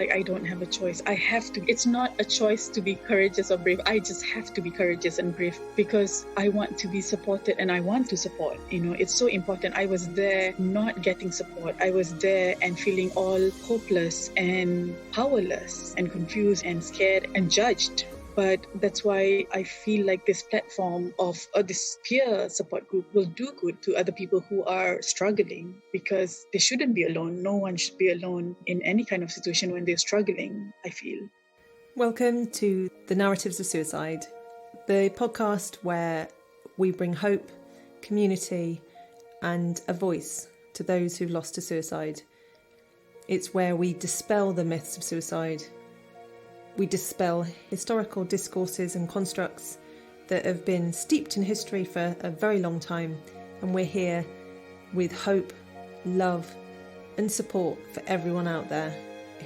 Like, I don't have a choice. I have to. It's not a choice to be courageous or brave. I just have to be courageous and brave because I want to be supported and I want to support. It's so important. I was there not getting support. I was there and feeling all hopeless and powerless and confused and scared and judged. But that's why I feel like this platform of this peer support group will do good to other people who are struggling, because they shouldn't be alone. No one should be alone in any kind of situation when they're struggling, I feel. Welcome to The Narratives of Suicide, the podcast where we bring hope, community, and a voice to those who've lost to suicide. It's where we dispel the myths of suicide. We dispel historical discourses and constructs that have been steeped in history for a very long time, and we're here with hope, love and support for everyone out there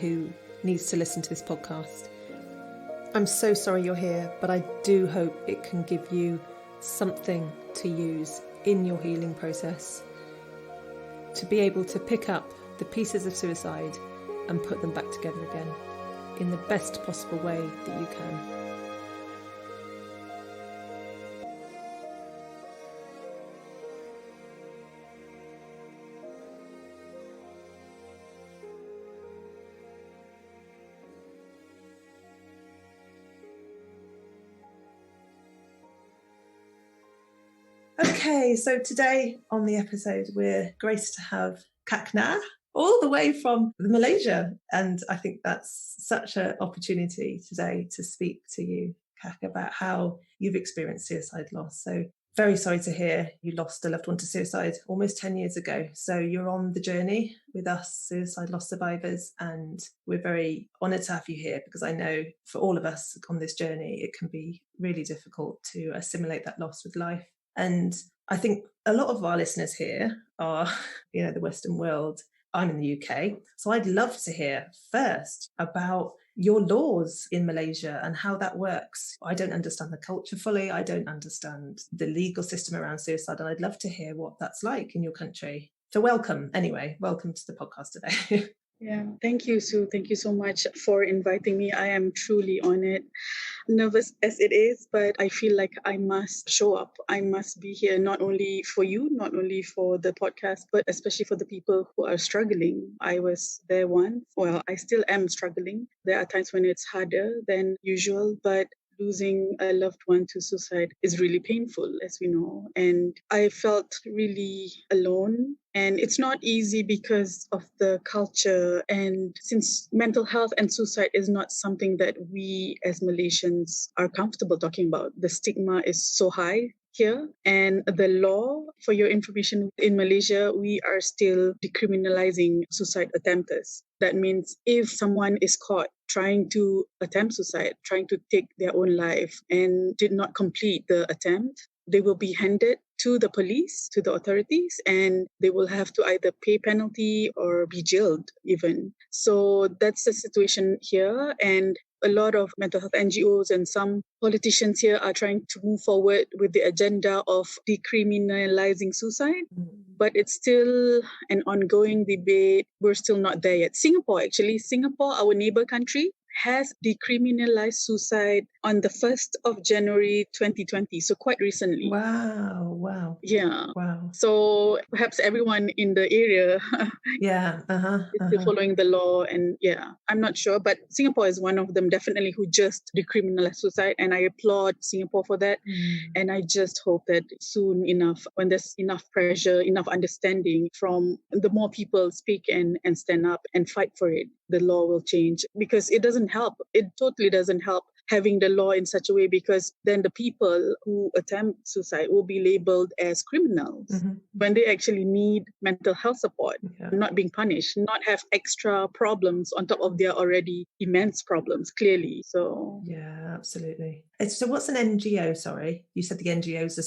who needs to listen to this podcast. I'm so sorry you're here, but I do hope it can give you something to use in your healing process, to be able to pick up the pieces of suicide and put them back together again in the best possible way that you can. Okay, so today on the episode, we're graced to have Kak Ngah, all the way from Malaysia. And I think that's such an opportunity today to speak to you, Kak, about how you've experienced suicide loss. So very sorry to hear you lost a loved one to suicide almost 10 years ago. So you're on the journey with us suicide loss survivors, and we're very honoured to have you here, because I know for all of us on this journey, it can be really difficult to assimilate that loss with life. And I think a lot of our listeners here are, the Western world. I'm in the UK, so I'd love to hear first about your laws in Malaysia and how that works. I don't understand the culture fully. I don't understand the legal system around suicide, and I'd love to hear what that's like in your country. So welcome to the podcast today. Yeah, thank you, Sue. Thank you so much for inviting me. I am truly honored. Nervous as it is, but I feel like I must show up. I must be here, not only for you, not only for the podcast, but especially for the people who are struggling. I was there once. Well, I still am struggling. There are times when it's harder than usual, but losing a loved one to suicide is really painful, as we know. And I felt really alone. And it's not easy because of the culture. And since mental health and suicide is not something that we as Malaysians are comfortable talking about, the stigma is so high here. And the law, for your information, in Malaysia, we are still decriminalizing suicide attempters. That means if someone is caught trying to attempt suicide, trying to take their own life and did not complete the attempt, they will be handed to the police, to the authorities, and they will have to either pay penalty or be jailed even. So that's the situation here. And a lot of mental health NGOs and some politicians here are trying to move forward with the agenda of decriminalizing suicide. But it's still an ongoing debate. We're still not there yet. Singapore, our neighbor country, has decriminalized suicide on the 1st of January 2020, so quite recently. Wow. Yeah. Wow. So perhaps everyone in the area is still following the law, and I'm not sure, but Singapore is one of them definitely who just decriminalized suicide, and I applaud Singapore for that. And I just hope that soon enough, when there's enough pressure, enough understanding from the more people speak and stand up and fight for it, the law will change, because it doesn't help. It totally doesn't help having the law in such a way, because then the people who attempt suicide will be labeled as criminals when they actually need mental health support, not being punished, not have extra problems on top of their already immense problems, clearly. So yeah, absolutely. So what's an NGO? Sorry, you said the NGOs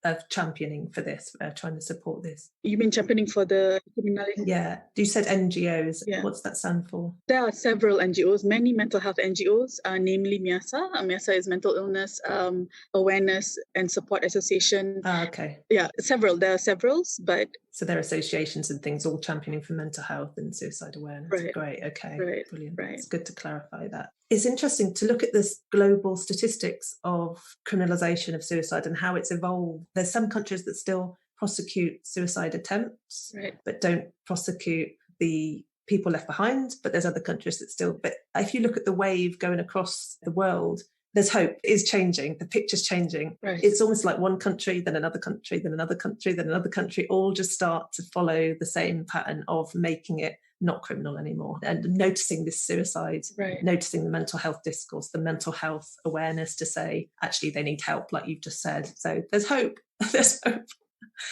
are championing for this, trying to support this. You mean championing for the criminality? Yeah, you said NGOs. Yeah. What's that stand for? There are several NGOs, many mental health NGOs, namely mainly MIASA. MIASA is Mental Illness Awareness and Support Association. Okay. Yeah, there are several, but... So there are associations and things all championing for mental health and suicide awareness. Right. Great, okay, right, brilliant. right. It's good to clarify that. It's interesting to look at this global statistics of criminalisation of suicide and how it's evolved. There's some countries that still prosecute suicide attempts, Right. but don't prosecute the people left behind, but there's other countries that still... But if you look at the wave going across the world, there's hope. It is changing. The picture's changing. Right. It's almost like one country, then another country, then another country, then another country, all just start to follow the same pattern of making it not criminal anymore and noticing this suicide, Right. noticing the mental health discourse, the mental health awareness to say, actually, they need help, like you've just said. So there's hope. There's hope.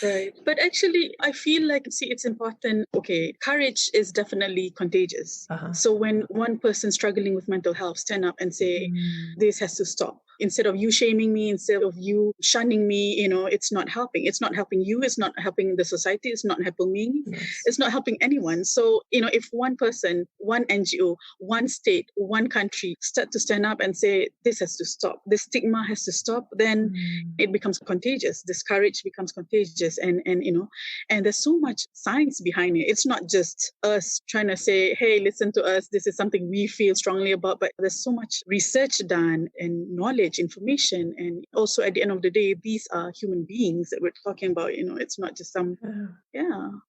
Right. But actually, I feel like, see, it's important. Okay, courage is definitely contagious. So when one person struggling with mental health stand up and say, this has to stop, instead of you shaming me, instead of you shunning me, it's not helping. It's not helping you. It's not helping the society. It's not helping me. Yes. It's not helping anyone. So, if one person, one NGO, one state, one country start to stand up and say, this has to stop, this stigma has to stop, then it becomes contagious. This courage becomes contagious. And there's so much science behind it. It's not just us trying to say, hey, listen to us, this is something we feel strongly about, but there's so much research done and knowledge, information. And also at the end of the day, these are human beings that we're talking about. It's not just some,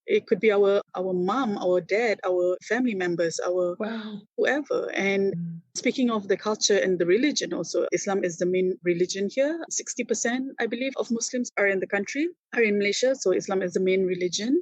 it could be our mom, our dad, our family members, our whoever. And speaking of the culture and the religion also, Islam is the main religion here. 60%, I believe, of Muslims are in the country, are in Malaysia. So Islam is the main religion.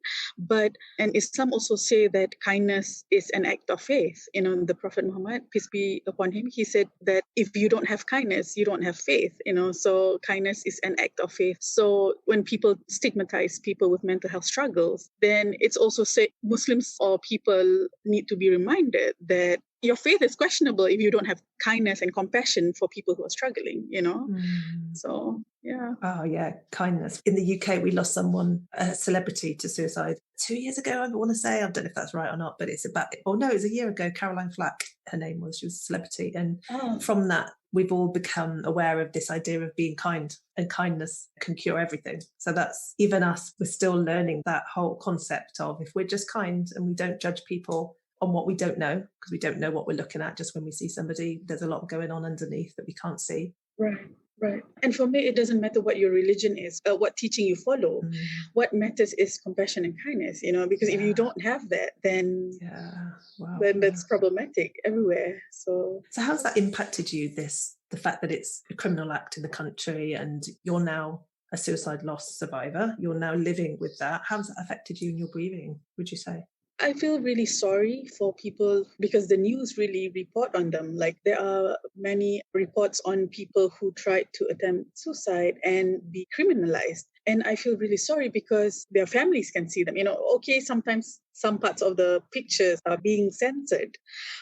And Islam also say that kindness is an act of faith. The Prophet Muhammad, peace be upon him, he said that if you don't have kindness, you don't have faith. So kindness is an act of faith. So when people stigmatize people with mental health struggles, then it's also say Muslims or people need to be reminded that your faith is questionable if you don't have kindness and compassion for people who are struggling, So, yeah. Oh, yeah, kindness. In the UK, we lost someone, a celebrity, to suicide 2 years ago, I want to say. I don't know if that's right or not, but it's about... Oh, no, it was a year ago. Caroline Flack, her name was. She was a celebrity. And from that, we've all become aware of this idea of being kind, and kindness can cure everything. So that's, even us, we're still learning that whole concept of, if we're just kind and we don't judge people on what we don't know, because we don't know what we're looking at just when we see somebody, there's a lot going on underneath that we can't see. Right. And for me, it doesn't matter what your religion is, what teaching you follow. What matters is compassion and kindness, because if you don't have that, then that's problematic everywhere. So how's that impacted you, the fact that it's a criminal act in the country and you're now a suicide loss survivor, you're now living with that? How's that affected you in your grieving, would you say? I feel really sorry for people because the news really report on them. Like, there are many reports on people who tried to attempt suicide and be criminalized. And I feel really sorry because their families can see them. Okay, sometimes some parts of the pictures are being censored,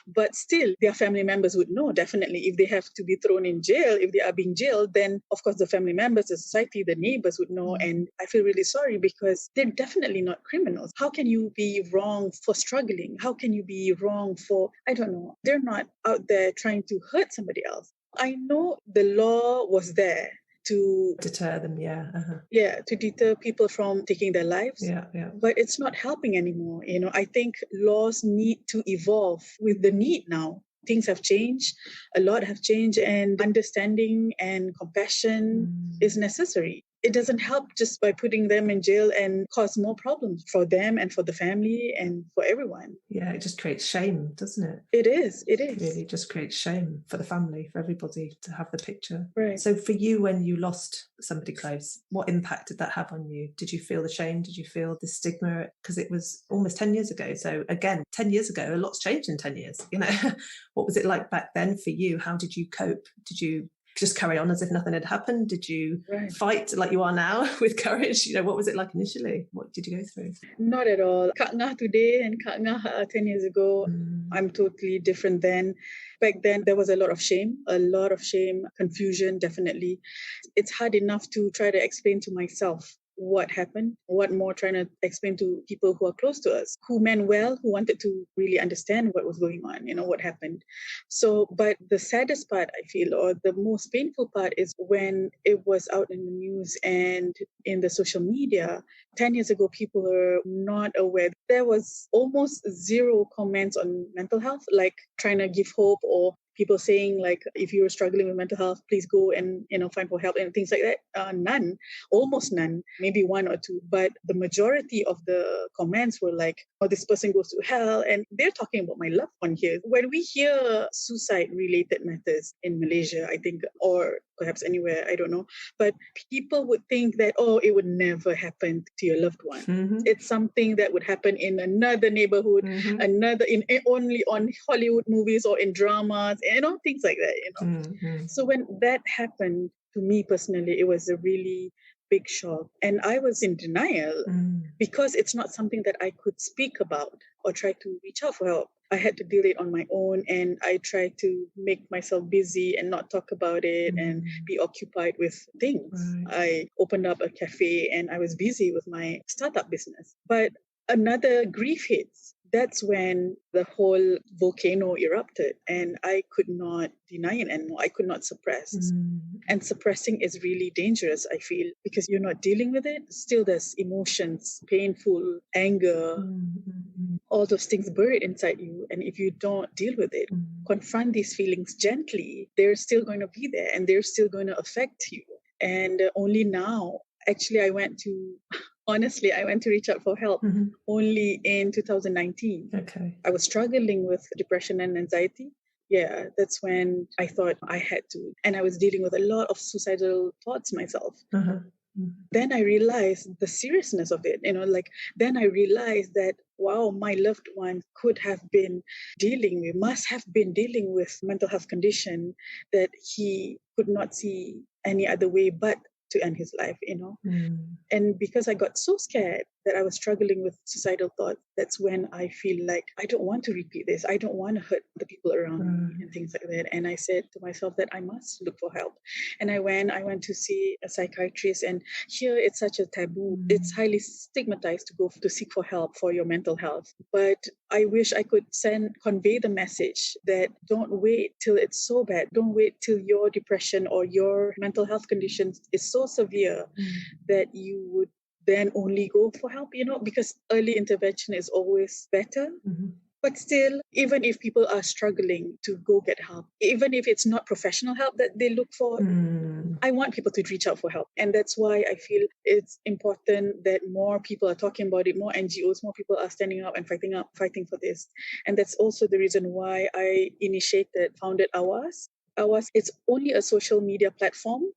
but still their family members would know definitely if they have to be thrown in jail, if they are being jailed, then of course the family members, the society, the neighbors would know. And I feel really sorry because they're definitely not criminals. How can you be wrong for struggling? How can you be wrong for, I don't know, they're not out there trying to hurt somebody else. I know the law was there to deter them, to deter people from taking their lives. But it's not helping anymore. I think laws need to evolve with the need now. Things have changed, a lot have changed, and understanding and compassion is necessary. It doesn't help just by putting them in jail and cause more problems for them and for the family and for everyone. Yeah, it just creates shame, doesn't it? It is. It really just creates shame for the family, for everybody to have the picture. Right. So for you, when you lost somebody close, what impact did that have on you? Did you feel the shame? Did you feel the stigma? Because it was almost 10 years ago. So again, 10 years ago, a lot's changed in 10 years. What was it like back then for you? How did you cope? Did you just carry on as if nothing had happened? Did you fight like you are now with courage? What was it like initially? What did you go through? Not at all. Kak Ngah today and Kak Ngah 10 years ago, I'm totally different then. Back then, there was a lot of shame, confusion, definitely. It's hard enough to try to explain to myself what happened, what more trying to explain to people who are close to us, who meant well, who wanted to really understand what was going on, what happened. So, but the saddest part, I feel, or the most painful part is when it was out in the news and in the social media. 10 years ago, people were not aware. There was almost zero comments on mental health, like trying to give hope, or people saying like, if you're struggling with mental health, please go and find for help and things like that. None, almost none, maybe one or two. But the majority of the comments were like, oh, this person goes to hell. And they're talking about my loved one here. When we hear suicide-related matters in Malaysia, I think, or perhaps anywhere, I don't know, but people would think that, oh, it would never happen to your loved one. Mm-hmm. It's something that would happen in another neighborhood, another only on Hollywood movies or in dramas, things like that. Mm-hmm. So when that happened to me personally, it was a really big shock, and I was in denial because it's not something that I could speak about or try to reach out for help. I had to deal it on my own, and I tried to make myself busy and not talk about it and be occupied with things. I opened up a cafe and I was busy with my startup business. But another grief hits. That's when the whole volcano erupted, and I could not deny it anymore. I could not suppress. And suppressing is really dangerous, I feel, because you're not dealing with it. Still, there's emotions, painful, anger, all those things buried inside you. And if you don't deal with it, confront these feelings gently, they're still going to be there and they're still going to affect you. And only now, actually, I went to reach out for help only in 2019. Okay. I was struggling with depression and anxiety. Yeah, that's when I thought I had to. And I was dealing with a lot of suicidal thoughts myself. Then I realized the seriousness of it, then I realized that, wow, my loved one must have been dealing with mental health condition that he could not see any other way but to end his life. And because I got so scared that I was struggling with suicidal thoughts, that's when I feel like I don't want to repeat this. I don't want to hurt the people around me and things like that. And I said to myself that I must look for help. And I went to see a psychiatrist, and here it's such a taboo. It's highly stigmatized to go to seek for help for your mental health. But I wish I could convey the message that don't wait till it's so bad. Don't wait till your depression or your mental health condition is so severe that you would then only go for help, because early intervention is always better. But still, even if people are struggling to go get help, even if it's not professional help that they look for, I want people to reach out for help. And that's why I feel it's important that more people are talking about it, more NGOs, more people are standing up and fighting for this. And that's also the reason why I founded AWAS. AWAS, it's only a social media platform.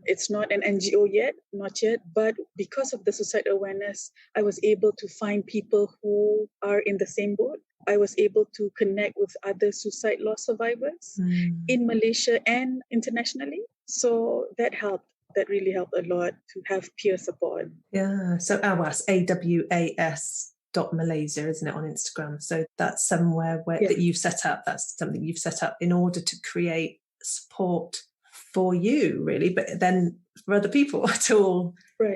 It's not an NGO yet, not yet. But because of the suicide awareness, I was able to find people who are in the same boat. I was able to connect with other suicide loss survivors in Malaysia and internationally. So that helped. That really helped a lot to have peer support. Yeah. So AWAS, AWAS.Malaysia, isn't it, on Instagram? So that's somewhere that you've set up. That's something you've set up in order to create support for you, really, but then for other people to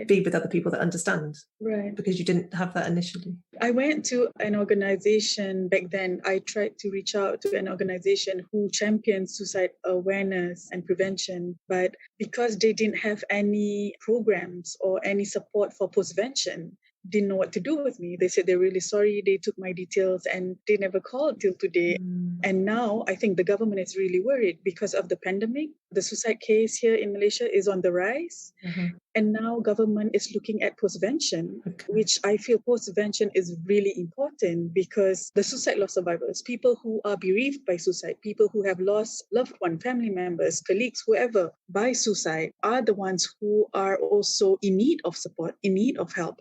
be with other people that understand. Right. Because you didn't have that initially. I went to an organization back then. I tried to reach out to an organization who champions suicide awareness and prevention, but because they didn't have any programs or any support for postvention, didn't know what to do with me. They said they're really sorry. They took my details and they never called till today. And now I think the government is really worried because of the pandemic. The suicide case here in Malaysia is on the rise. And now government is looking at postvention, which I feel postvention is really important because the suicide loss survivors, people who are bereaved by suicide, people who have lost loved one, family members, colleagues, whoever, by suicide are the ones who are also in need of support, in need of help.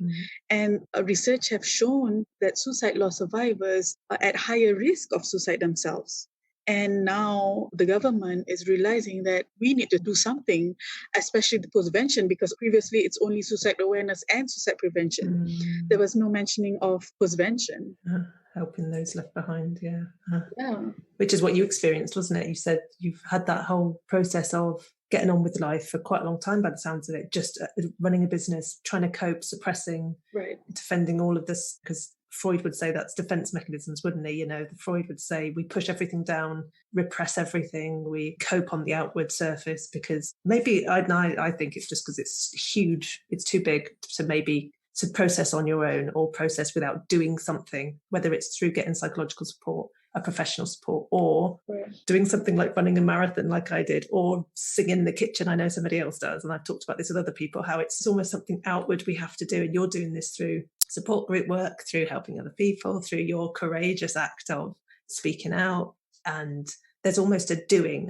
And research have shown that suicide loss survivors are at higher risk of suicide themselves. And now the government is realizing that we need to do something, especially the postvention, because previously it's only suicide awareness and suicide prevention. There was no mentioning of postvention. Helping those left behind, yeah. Which is what you experienced, wasn't it? You said you've had that whole process of getting on with life for quite a long time by the sounds of it, just running a business, trying to cope, suppressing, defending all of this, because Freud would say that's defense mechanisms, wouldn't he? Freud would say we push everything down, repress everything, we cope on the outward surface, because maybe I think it's just because it's huge, it's too big to process on your own or process without doing something, whether it's through getting psychological support, a professional support, or doing something like running a marathon like I did, or singing in the kitchen. I know somebody else does, and I've talked about this with other people, how it's almost something outward we have to do, and you're doing this through support group work, through helping other people, through your courageous act of speaking out. And there's almost a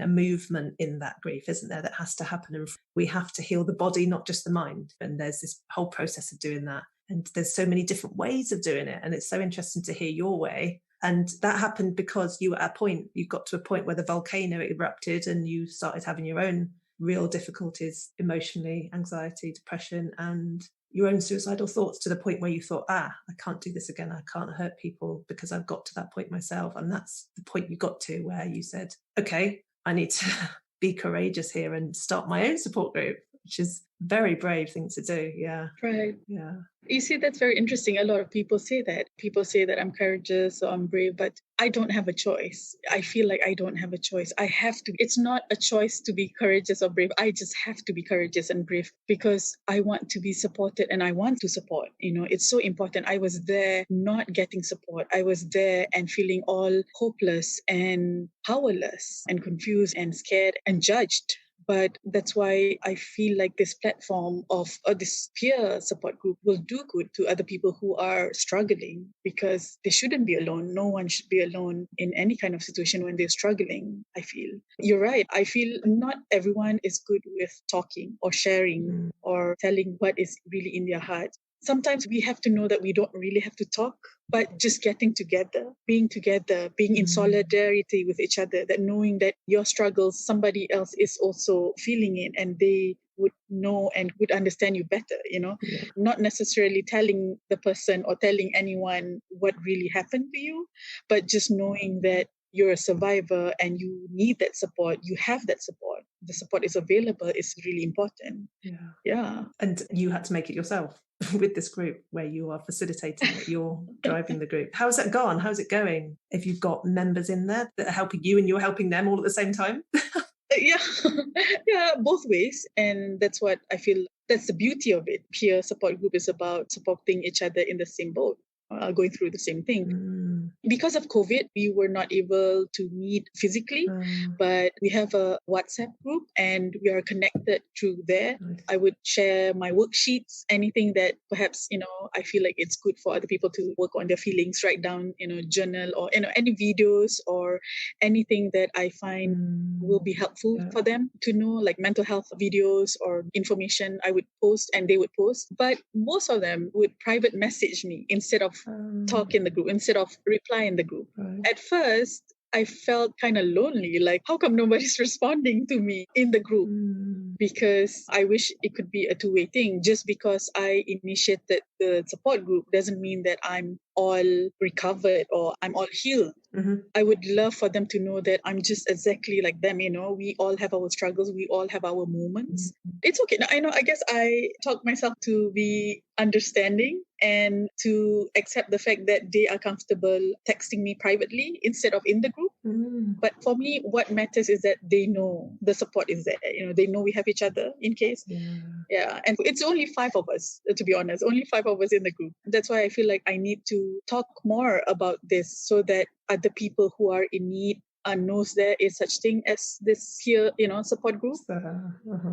movement in that grief, isn't there, that has to happen. And we have to heal the body, not just the mind. And there's this whole process of doing that. And there's so many different ways of doing it. And it's so interesting to hear your way. And that happened because you got to a point where the volcano erupted and you started having your own real difficulties emotionally, anxiety, depression, and your own suicidal thoughts, to the point where you thought, I can't do this again. I can't hurt people, because I've got to that point myself. And that's the point you got to where you said, okay, I need to be courageous here and start my own support group, which is a very brave thing to do. Yeah. Right. Yeah. You see, that's very interesting. A lot of people say that. People say that I'm courageous or I'm brave, but I don't have a choice. I feel like I don't have a choice. I have to. It's not a choice to be courageous or brave. I just have to be courageous and brave because I want to be supported and I want to support. It's so important. I was there not getting support. I was there and feeling all hopeless and powerless and confused and scared and judged. But that's why I feel like this platform of this peer support group will do good to other people who are struggling, because they shouldn't be alone. No one should be alone in any kind of situation when they're struggling, I feel. You're right. I feel not everyone is good with talking or sharing or telling what is really in their heart. Sometimes we have to know that we don't really have to talk, but just getting together, being in solidarity with each other, that knowing that your struggles, somebody else is also feeling it and they would know and would understand you better, not necessarily telling the person or telling anyone what really happened to you, but just knowing that you're a survivor and you need that support, you have that support. The support is available is really important. Yeah. And you had to make it yourself with this group where you are facilitating it, you're driving the group. How's that gone? How's it going? If you've got members in there that are helping you and you're helping them all at the same time? Yeah, both ways. And that's what I feel, that's the beauty of it. Peer support group is about supporting each other in the same boat, going through the same thing. Because of COVID, we were not able to meet physically, but we have a WhatsApp group and we are connected through there. I would share my worksheets, anything that perhaps, I feel like it's good for other people to work on their feelings, write down, journal, or, any videos or anything that I find will be helpful for them to know, like mental health videos or information I would post and they would post. But most of them would private message me instead of talk in the group, instead of reply in the group. At first, I felt kind of lonely, like how come nobody's responding to me in the group? Because I wish it could be a two-way thing. Just because I initiated the support group doesn't mean that I'm all recovered or I'm all healed. I would love for them to know that I'm just exactly like them. We all have our struggles. We all have our moments. It's okay. I guess I taught myself to be understanding and to accept the fact that they are comfortable texting me privately instead of in the group. But for me, what matters is that they know the support is there. They know we have each other in case. Yeah. And it's only 5 of us, to be honest, only 5 of us in the group. That's why I feel like I need to talk more about this so that other people who are in need knows there is such thing as this here, support group.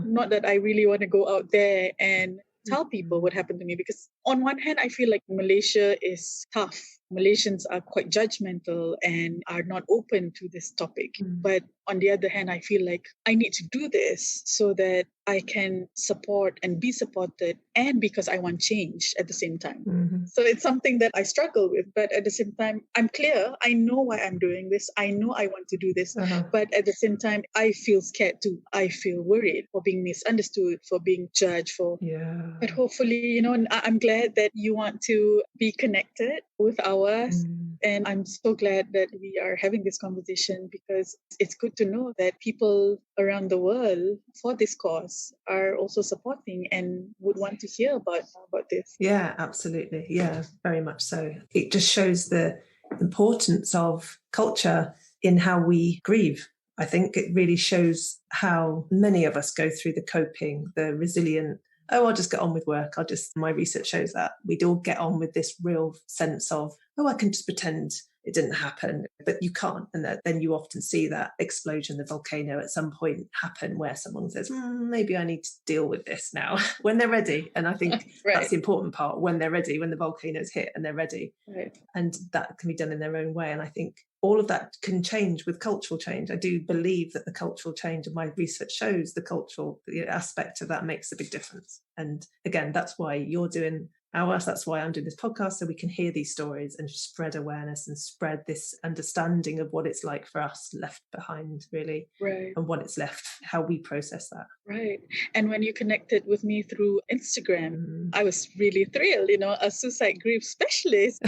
Not that I really want to go out there and tell people what happened to me, because on one hand, I feel like Malaysia is tough. Malaysians are quite judgmental and are not open to this topic. But on the other hand, I feel like I need to do this so that I can support and be supported, and because I want change at the same time. So it's something that I struggle with, but at the same time, I'm clear. I know why I'm doing this. I know I want to do this, but at the same time, I feel scared too. I feel worried for being misunderstood, for being judged, But hopefully, I'm glad that you want to be connected with AWAS. Mm. And I'm so glad that we are having this conversation, because it's good to know that people around the world for this cause are also supporting and would want to hear about this. Yeah, absolutely. Yeah, very much so. It just shows the importance of culture in how we grieve. I think it really shows how many of us go through the coping, the resilient, oh, I'll just get on with work. My research shows that we'd all get on with this real sense of, oh, I can just pretend it didn't happen, but you can't. And then you often see that explosion, the volcano at some point happen where someone says, maybe I need to deal with this now when they're ready. And I think that's the important part, when they're ready, when the volcano's hit and they're ready. Right. And that can be done in their own way. And I think all of that can change with cultural change. I do believe that the cultural change, and my research shows the cultural aspect of that makes a big difference. And again, that's why you're doing AWAS, that's why I'm doing this podcast, so we can hear these stories and spread awareness and spread this understanding of what it's like for us left behind, really, right, and what it's left, how we process that. Right. And when you connected with me through Instagram, I was really thrilled, a suicide grief specialist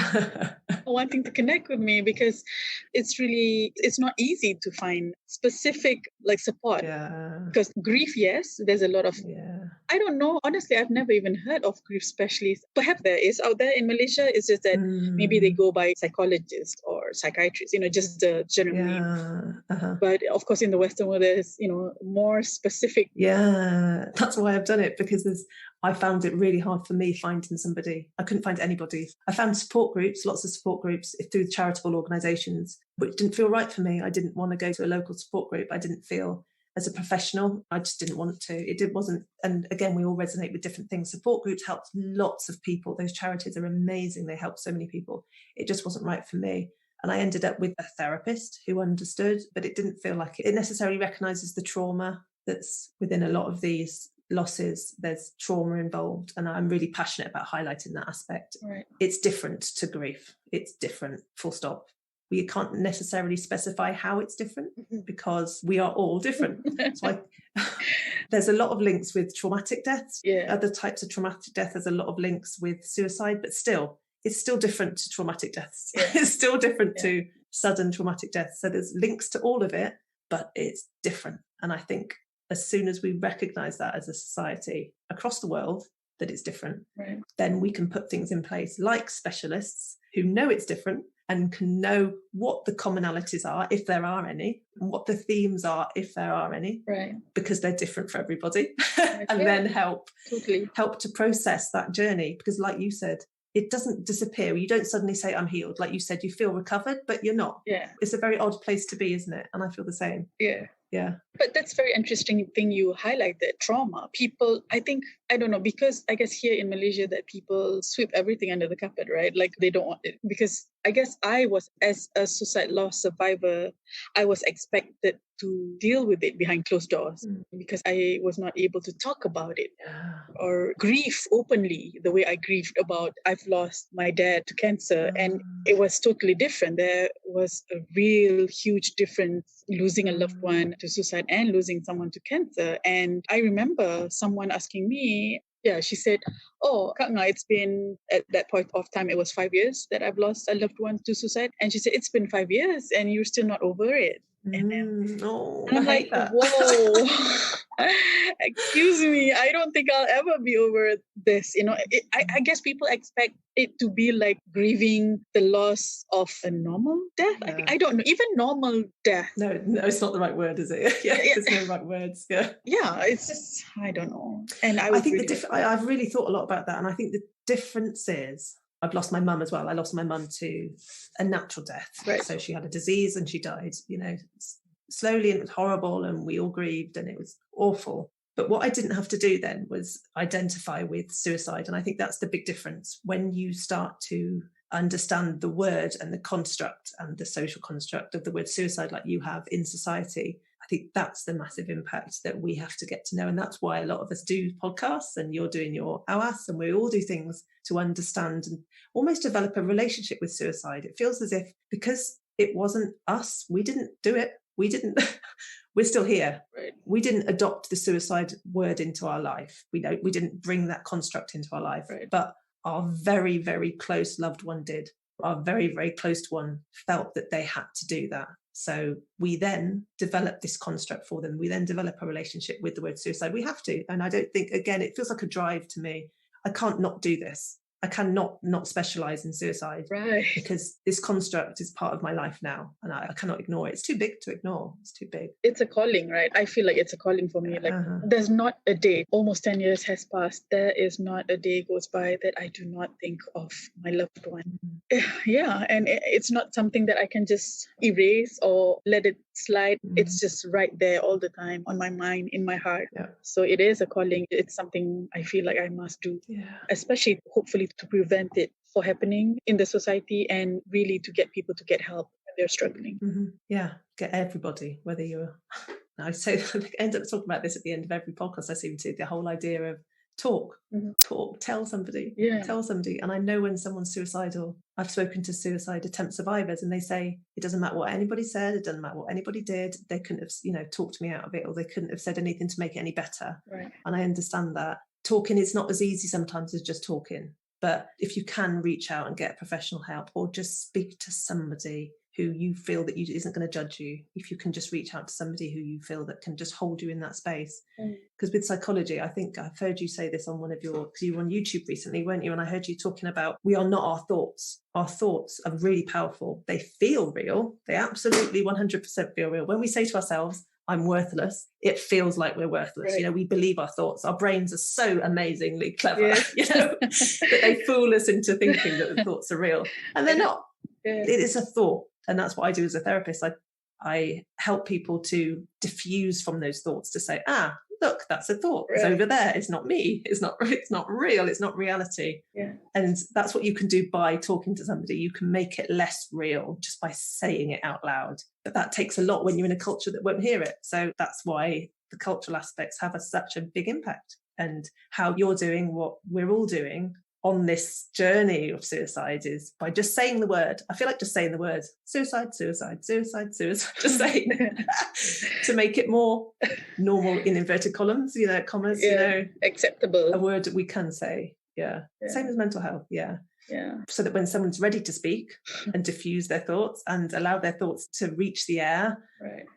wanting to connect with me, because it's not easy to find specific support. Yeah. Because grief, yes, there's a lot of, I don't know, honestly, I've never even heard of grief specialists. Perhaps there is out there in Malaysia. It's just that maybe they go by psychologists or psychiatrists, just the general name. But of course, in the Western world, there's, more specific. Yeah, that's why I've done it, because I found it really hard for me finding somebody. I couldn't find anybody. I found support groups, lots of support groups through charitable organisations, but it didn't feel right for me. I didn't want to go to a local support group. I didn't feel, as a professional, I just didn't want to. It wasn't, and again, we all resonate with different things. Support groups help lots of people. Those charities are amazing. They help so many people. It just wasn't right for me. And I ended up with a therapist who understood, but it didn't feel like it necessarily recognises the trauma that's within a lot of these losses. There's trauma involved, and I'm really passionate about highlighting that aspect. Right. It's different to grief. It's different, full stop. We can't necessarily specify how it's different, because we are all different. So there's a lot of links with traumatic deaths. Other types of traumatic death, there's a lot of links with suicide, but still, it's still different to traumatic deaths. It's still different to sudden traumatic deaths. So there's links to all of it, but it's different. And I think as soon as we recognise that as a society across the world, that it's different, then we can put things in place like specialists who know it's different and can know what the commonalities are, if there are any, and what the themes are, if there are any, because they're different for everybody, and then help to process that journey. Because like you said, it doesn't disappear. You don't suddenly say, I'm healed. Like you said, you feel recovered, but you're not. It's a very odd place to be, isn't it? And I feel the same. Yeah. But that's very interesting thing you highlighted, trauma. People, I don't know, because I guess here in Malaysia that people sweep everything under the carpet, right? Like they don't want it. Because I guess I was, as a suicide loss survivor, I was expected to deal with it behind closed doors, because I was not able to talk about it or grieve openly the way I grieved about I've lost my dad to cancer. And it was totally different. There was a real huge difference losing a loved one to suicide and losing someone to cancer. And I remember someone asking me, she said, oh, Kak Ngah, it's been, at that point of time, it was 5 years that I've lost a loved one to suicide. And she said, it's been 5 years and you're still not over it. And I'm like, whoa, excuse me, I don't think I'll ever be over this. I guess people expect it to be like grieving the loss of a normal death. I don't know, even normal death. No, it's not the right word, is it? There's no right words. It's just, I don't know. And I think I've really thought a lot about that, and I think the difference is, I've lost my mum as well. I lost my mum to a natural death. So she had a disease and she died, slowly, and it was horrible, and we all grieved and it was awful. But what I didn't have to do then was identify with suicide. And I think that's the big difference. When you start to understand the word and the construct and the social construct of the word suicide like you have in society, I think that's the massive impact that we have to get to know. And that's why a lot of us do podcasts, and you're doing your AWAS, and we all do things to understand and almost develop a relationship with suicide. It feels as if, because it wasn't us, we didn't do it. We're still here. We didn't adopt the suicide word into our life. We didn't bring that construct into our life, but our very, very close loved one did. our very, very close one felt that they had to do that. So we then develop this construct for them. We then develop a relationship with the word suicide. We have to. And I don't think, again, it feels like a drive to me. I can't not do this. I cannot not specialize in suicide, Right. because this construct is part of my life now, and I cannot ignore it. It's too big to ignore. It's too big. It's a calling, right? I feel like it's a calling for me. Like, there's not a day, almost 10 years has passed. There is not a day goes by that I do not think of my loved one. Yeah. And it's not something that I can just erase or let it slide. It's just right there all the time on my mind, in my heart. Yeah. So it is a calling. It's something I feel like I must do, especially hopefully to prevent it for happening in the society, and really to get people to get help when they're struggling. Yeah, get everybody, whether you're... I say, I end up talking about this at the end of every podcast I seem to, the whole idea of talk, tell somebody, tell somebody. And I know when someone's suicidal, I've spoken to suicide attempt survivors, and they say, it doesn't matter what anybody said, it doesn't matter what anybody did, they couldn't have, talked me out of it, or they couldn't have said anything to make it any better. Right. And I understand that. Talking is not as easy sometimes as just talking. But if you can reach out and get professional help, or just speak to somebody who you feel that isn't going to judge you, if you can just reach out to somebody who you feel that can just hold you in that space. Because with psychology, I think I've heard you say this on one of because you were on YouTube recently, weren't you? And I heard you talking about, we are not our thoughts. Our thoughts are really powerful. They feel real. They absolutely 100% feel real. When we say to ourselves, I'm worthless, it feels like we're worthless. Right. We believe our thoughts. Our brains are so amazingly clever, that they fool us into thinking that the thoughts are real. And they're not. It is a thought. And that's what I do as a therapist. I help people to diffuse from those thoughts, to say, look, that's a thought. It's over there. It's not me. It's not real. It's not reality. Yeah. And that's what you can do by talking to somebody. You can make it less real just by saying it out loud. But that takes a lot when you're in a culture that won't hear it. So that's why the cultural aspects have such a big impact. And how you're doing what we're all doing on this journey of suicide is by just saying the word. I feel like just saying the word suicide, suicide, suicide, suicide, just saying to make it more normal, in inverted commas, acceptable. A word that we can say. Same as mental health. So that when someone's ready to speak and diffuse their thoughts and allow their thoughts to reach the air,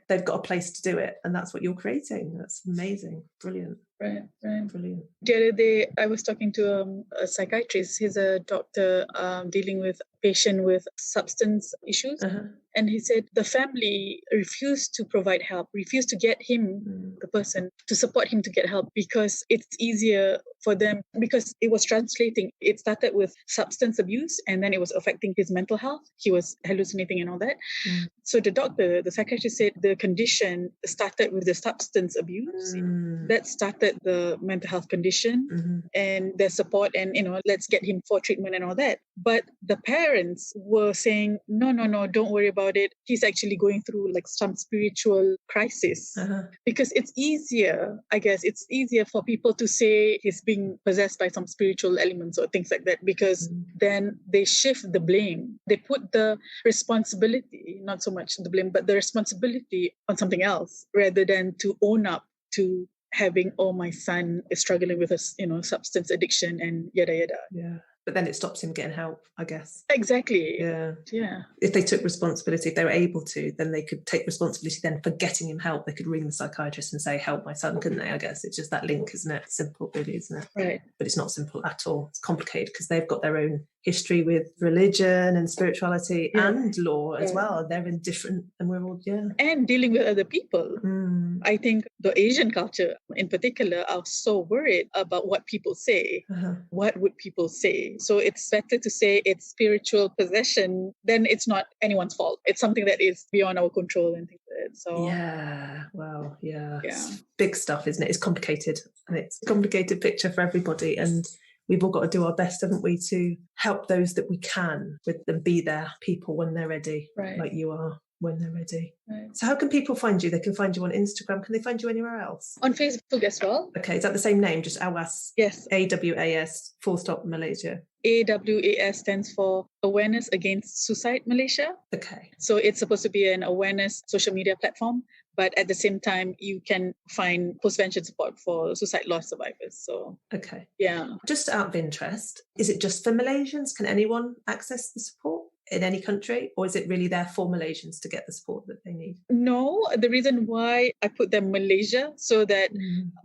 they've got a place to do it. And that's what you're creating. That's amazing. Brilliant. Right. Brilliant. The other day, I was talking to a psychiatrist. He's a doctor dealing with a patient with substance issues. And he said the family refused to provide help, refused to get him, the person, to support him to get help, because it's easier for them, because it was translating. It started with substance abuse, and then it was affecting his mental health. He was hallucinating and all that. So the psychiatrist said the condition started with the substance abuse. That started the mental health condition and their support, and, let's get him for treatment and all that. But the parents were saying, no, don't worry about it. He's actually going through like some spiritual crisis. Because it's easier, I guess, it's easier for people to say he's being possessed by some spiritual elements or things like that, because then they shift the blame. They put the responsibility, not so much the blame, but the responsibility on something else, rather than to own up to having, my son is struggling with a substance addiction and yada yada. Yeah. But then it stops him getting help, I guess. Exactly. Yeah. Yeah. If they took responsibility, if they were able to, then they could take responsibility then for getting him help. They could ring the psychiatrist and say, help my son, couldn't they? I guess it's just that link, isn't it? Simple, really, isn't it? Right. But it's not simple at all. It's complicated because they've got their own history with religion and spirituality and law as well. They're in different, and we're all, and dealing with other people. I think the Asian culture in particular are so worried about what people say. What would people say? So it's better to say it's spiritual possession, then it's not anyone's fault. It's something that is beyond our control and things like that. So It's big stuff, isn't it? It's complicated, and it's a complicated picture for everybody, and we've all got to do our best, haven't we, to help those that we can with them, be there people when they're ready, like you are when they're ready. So how can people find you? They can find you on Instagram. Can they find you anywhere else? On Facebook as well. Okay, is that the same name, just AWAS? Yes. AWAS _Malaysia. AWAS stands for Awareness Against Suicide Malaysia. Okay. So it's supposed to be an awareness social media platform, but at the same time, you can find post-vention support for suicide loss survivors. So, okay. Yeah. Just out of interest, is it just for Malaysians? Can anyone access the support? in any country, or is it really there for Malaysians to get the support that they need? No, the reason why I put them Malaysia, so that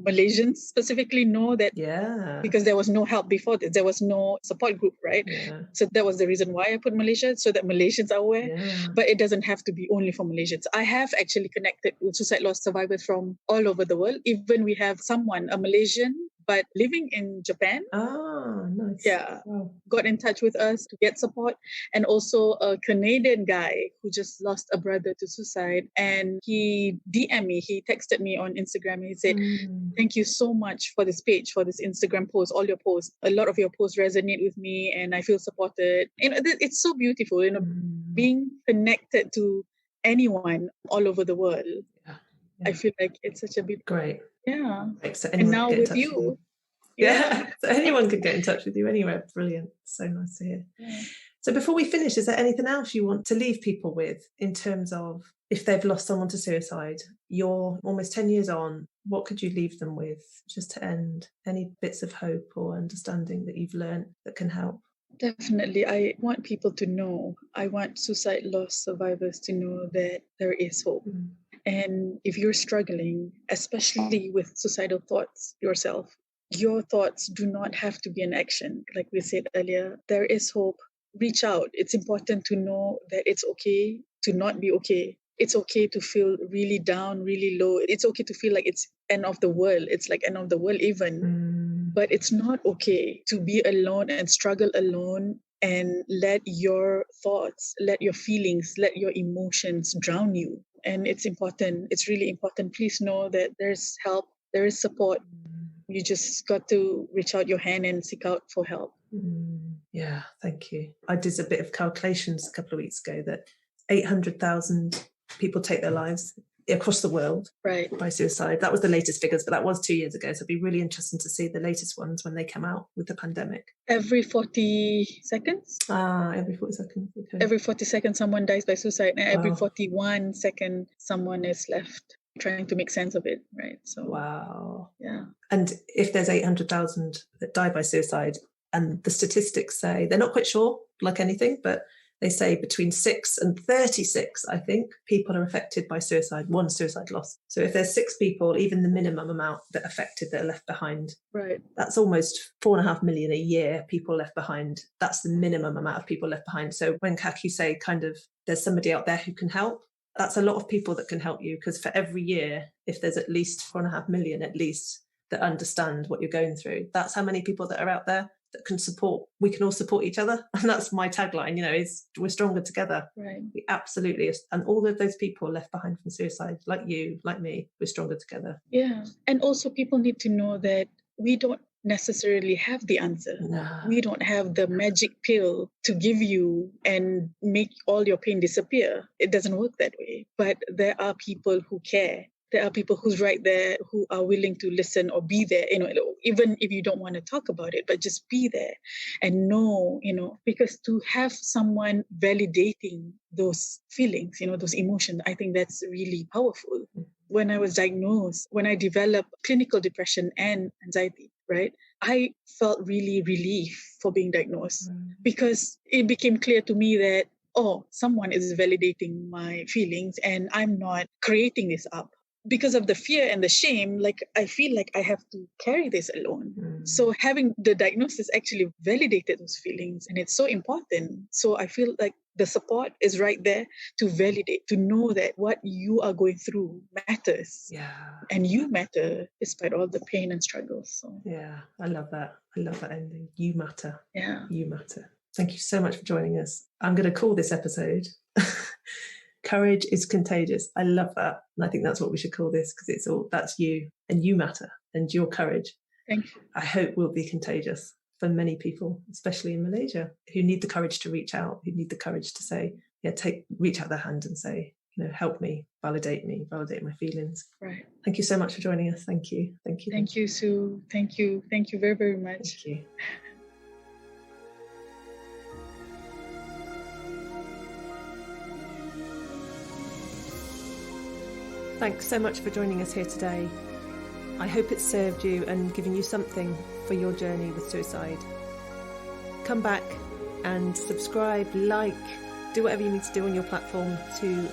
Malaysians specifically know that, Yeah. because there was no help before this, there was no support group, right? Yeah. So that was the reason why I put Malaysia, so that Malaysians are aware. Yeah. But it doesn't have to be only for Malaysians. I have actually connected with suicide loss survivors from all over the world. Even we have someone, a Malaysian, but living in Japan. Ah, nice. Yeah. Wow. Got in touch with us to get support. And also a Canadian guy who just lost a brother to suicide. And he DM'd me, he texted me on Instagram. And he said, thank you so much for this page, for this Instagram post, all your posts. A lot of your posts resonate with me and I feel supported. It's so beautiful, being connected to anyone all over the world. Yeah. I feel like it's such a big... Great. Yeah. So and now with you. Yeah. So anyone could get in touch with you anywhere. Brilliant. So nice to hear. Yeah. So before we finish, is there anything else you want to leave people with in terms of if they've lost someone to suicide? You're almost 10 years on. What could you leave them with just to end? Any bits of hope or understanding that you've learned that can help? Definitely. I want people to know, I want suicide loss survivors to know that there is hope. And if you're struggling, especially with suicidal thoughts yourself, your thoughts do not have to be an action. Like we said earlier, there is hope. Reach out. It's important to know that it's okay to not be okay. It's okay to feel really down, really low. It's okay to feel like it's end of the world. It's like end of the world even. But it's not okay to be alone and struggle alone and let your thoughts, let your feelings, let your emotions drown you. And it's important. It's really important. Please know that there's help. There is support. You just got to reach out your hand and seek out for help. Yeah, thank you. I did a bit of calculations a couple of weeks ago that 800,000 people take their lives across the world by suicide. That was the latest figures, but that was 2 years ago. So it'd be really interesting to see the latest ones when they come out with the pandemic. Every 40 seconds? Every 40 seconds. Okay. Every 40 seconds, someone dies by suicide. And every 41 seconds, someone is left trying to make sense of it, right? So wow. Yeah. And if there's 800,000 that die by suicide, and the statistics say, they're not quite sure, like anything, but they say between 6 and 36, I think, people are affected by suicide, one suicide loss. So if there's 6 people, even the minimum amount that are affected that are left behind, that's almost 4.5 million a year people left behind. That's the minimum amount of people left behind. So when Kak, you say kind of there's somebody out there who can help, that's a lot of people that can help you, because for every year, if there's at least 4.5 million at least that understand what you're going through, that's how many people that are out there that can support. We can all support each other. And that's my tagline, is we're stronger together. Right. We absolutely, and all of those people left behind from suicide, like you, like me, we're stronger together. Yeah. And also people need to know that we don't necessarily have the answer. No. We don't have the magic pill to give you and make all your pain disappear. It doesn't work that way. But there are people who care. There are people who's right there, who are willing to listen or be there, even if you don't want to talk about it, but just be there and know, because to have someone validating those feelings, those emotions, I think that's really powerful. When I was diagnosed, when I developed clinical depression and anxiety, right, I felt really relief for being diagnosed because it became clear to me that, someone is validating my feelings and I'm not creating this up. Because of the fear and the shame, I feel like I have to carry this alone. So having the diagnosis actually validated those feelings, and it's so important. So I feel like the support is right there to validate, to know that what you are going through matters. Yeah. And you matter despite all the pain and struggles. So. Yeah, I love that. I love that ending. You matter. Yeah. You matter. Thank you so much for joining us. I'm going to call this episode Courage is Contagious. I love that. And I think that's what we should call this, because that's you, and you matter, and your courage. Thank you. I hope will be contagious for many people, especially in Malaysia, who need the courage to reach out, who need the courage to say, reach out their hand and say, help me, validate my feelings. Right. Thank you so much for joining us. Thank you. Thank you. Thank you, Sue. Thank you. Thank you very, very much. Thank you. Thanks so much for joining us here today. I hope it served you and given you something for your journey with suicide. Come back and subscribe, like, do whatever you need to do on your platform to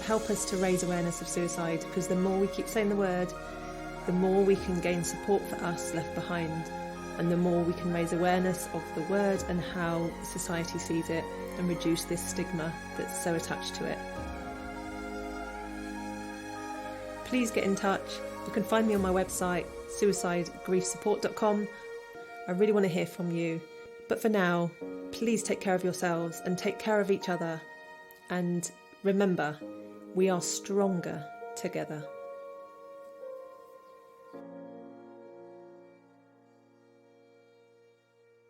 help us to raise awareness of suicide, because the more we keep saying the word, the more we can gain support for us left behind, and the more we can raise awareness of the word and how society sees it and reduce this stigma that's so attached to it. Please get in touch. You can find me on my website, suicidegriefsupport.com. I really want to hear from you. But for now, please take care of yourselves and take care of each other. And remember, we are stronger together.